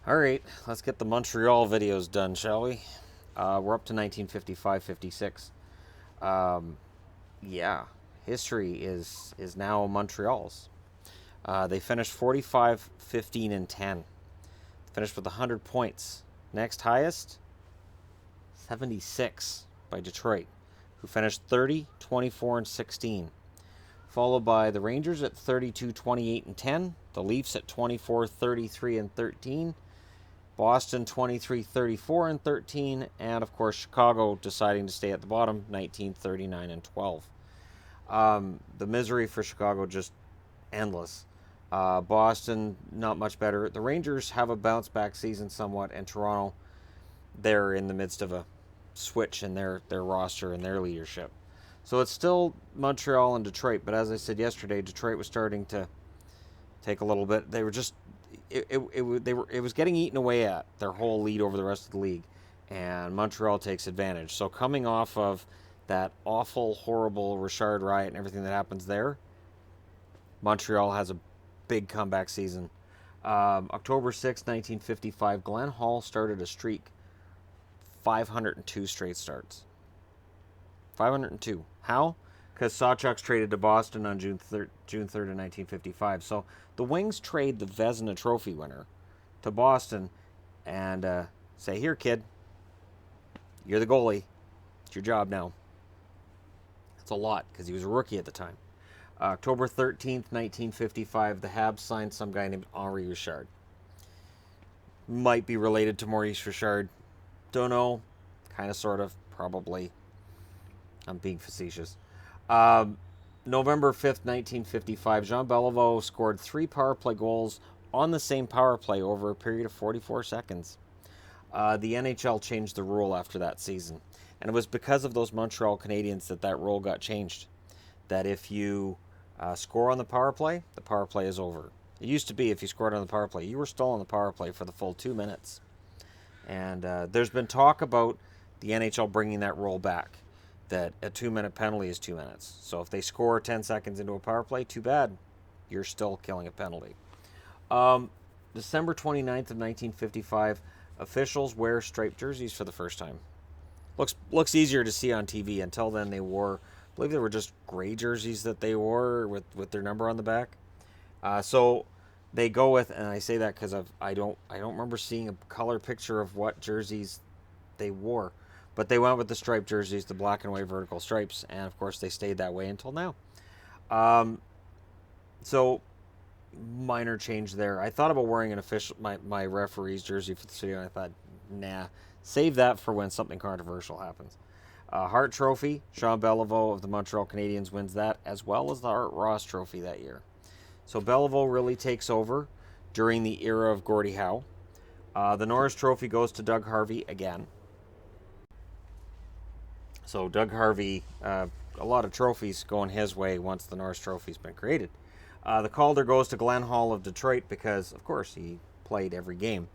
All right, let's get the Montreal videos done, shall we? We're up to 1955-56. Yeah, history is now Montreal's. They finished 45, 15, and 10. Finished with 100 points. Next highest, 76 by Detroit, who finished 30, 24, and 16. Followed by the Rangers at 32, 28, and 10. The Leafs at 24, 33, and 13. Boston 23, 34, and 13, and of course Chicago deciding to stay at the bottom, 19, 39, and 12. The misery for Chicago just endless. Boston not much better. The Rangers have a bounce back season somewhat, and Toronto, they're in the midst of a switch in their roster and their leadership. So it's still Montreal and Detroit, but as I said yesterday, Detroit was starting to take a little bit. They were just it was getting eaten away at, their whole lead over the rest of the league, and Montreal takes advantage. So coming off of that awful, horrible Richard riot and everything that happens there, Montreal has a big comeback season. October 6, 1955, Glenn Hall started a streak, 502 straight starts. 502. How? Because Sawchuk's traded to Boston on June 3rd of 1955. So the Wings trade the Vezina Trophy winner to Boston and say, here, kid, you're the goalie. It's your job now. That's a lot because he was a rookie at the time. October 13th, 1955, the Habs signed some guy named Henri Richard. Might be related to Maurice Richard. Don't know. Kind of, sort of, probably. I'm being facetious. November 5th, 1955, Jean Beliveau scored 3 power play goals on the same power play over a period of 44 seconds. The NHL changed the rule after that season, and it was because of those Montreal Canadiens that rule got changed. That if you score on the power play is over. It used to be if you scored on the power play, you were still on the power play for the full 2 minutes. And there's been talk about the NHL bringing that rule back, that a 2-minute penalty is 2 minutes. So if they score 10 seconds into a power play, too bad. You're still killing a penalty. December 29th of 1955, officials wear striped jerseys for the first time. Looks easier to see on TV. Until then, I believe they were just gray jerseys that they wore with their number on the back. So they go with, and I say that because I don't remember seeing a color picture of what jerseys they wore. But they went with the striped jerseys, the black and white vertical stripes, and of course they stayed that way until now. So minor change there. I thought about wearing my referee's jersey for this video, and I thought, nah, save that for when something controversial happens. Hart Trophy, Jean Beliveau of the Montreal Canadiens wins that, as well as the Art Ross Trophy that year. So Beliveau really takes over during the era of Gordie Howe. The Norris Trophy goes to Doug Harvey again. So Doug Harvey, a lot of trophies going his way once the Norris Trophy's been created. The Calder goes to Glenn Hall of Detroit because, of course, he played every game.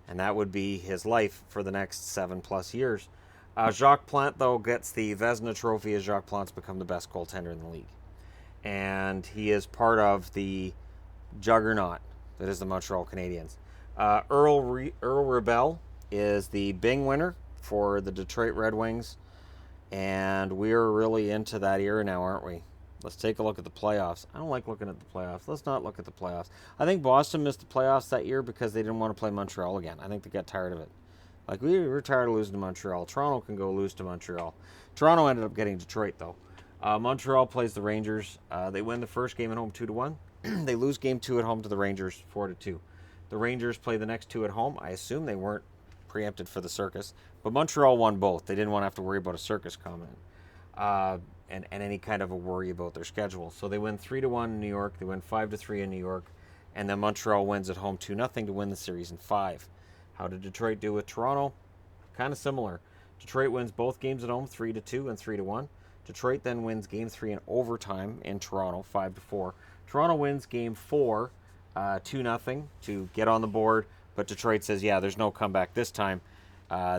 And that would be his life for the next 7+ years. Jacques Plante, though, gets the Vezina Trophy as Jacques Plante's become the best goaltender in the league. And he is part of the juggernaut that is the Montreal Canadiens. Earl Rebell is the Bing winner for the Detroit Red Wings. And we're really into that era now, aren't we? Let's take a look at the playoffs. I don't like looking at the playoffs. Let's not look at the playoffs. I think Boston missed the playoffs that year because they didn't want to play Montreal again. I think they got tired of it. Like, we were tired of losing to Montreal. Toronto can go lose to Montreal. Toronto ended up getting Detroit, though. Montreal plays the Rangers. They win the first game at home 2-1. They lose game 2 at home to the Rangers 4-2. The Rangers play the next 2 at home. I assume they weren't preempted for the circus, but Montreal won both. They didn't want to have to worry about a circus comment and any kind of a worry about their schedule. So they win 3-1 in New York. They win 5-3 in New York, and then Montreal wins at home 2-0 to win the series in 5. How did Detroit do with Toronto? Kind of similar. Detroit wins both games at home 3-2 and 3-1. Detroit then wins game 3 in overtime in Toronto 5-4. Toronto wins game 4 2-0 to get on the board. But Detroit says, yeah, there's no comeback this time.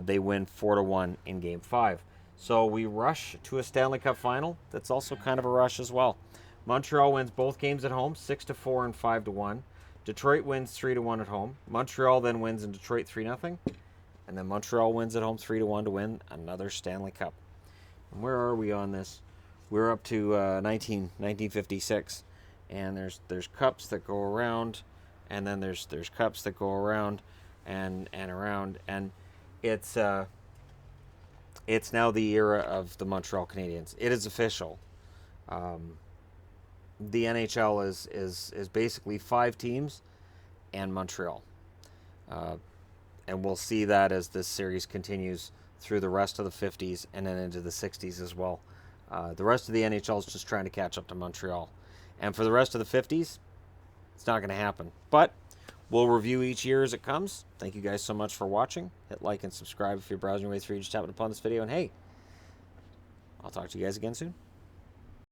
They win 4-1 in Game 5. So we rush to a Stanley Cup final. That's also kind of a rush as well. Montreal wins both games at home, 6-4 and 5-1. Detroit wins 3-1 at home. Montreal then wins in Detroit 3-0. And then Montreal wins at home 3-1 to win another Stanley Cup. And where are we on this? We're up to 1956. And there's cups that go around, and then there's cups that go around and around, and it's now the era of the Montreal Canadiens. It is official. The NHL is basically 5 teams and Montreal. And we'll see that as this series continues through the rest of the 50s and then into the 60s as well. The rest of the NHL is just trying to catch up to Montreal. And for the rest of the 50s, it's not going to happen. But we'll review each year as it comes. Thank you guys so much for watching. Hit like and subscribe if you're browsing your way through. Just tapping upon this video. And hey, I'll talk to you guys again soon.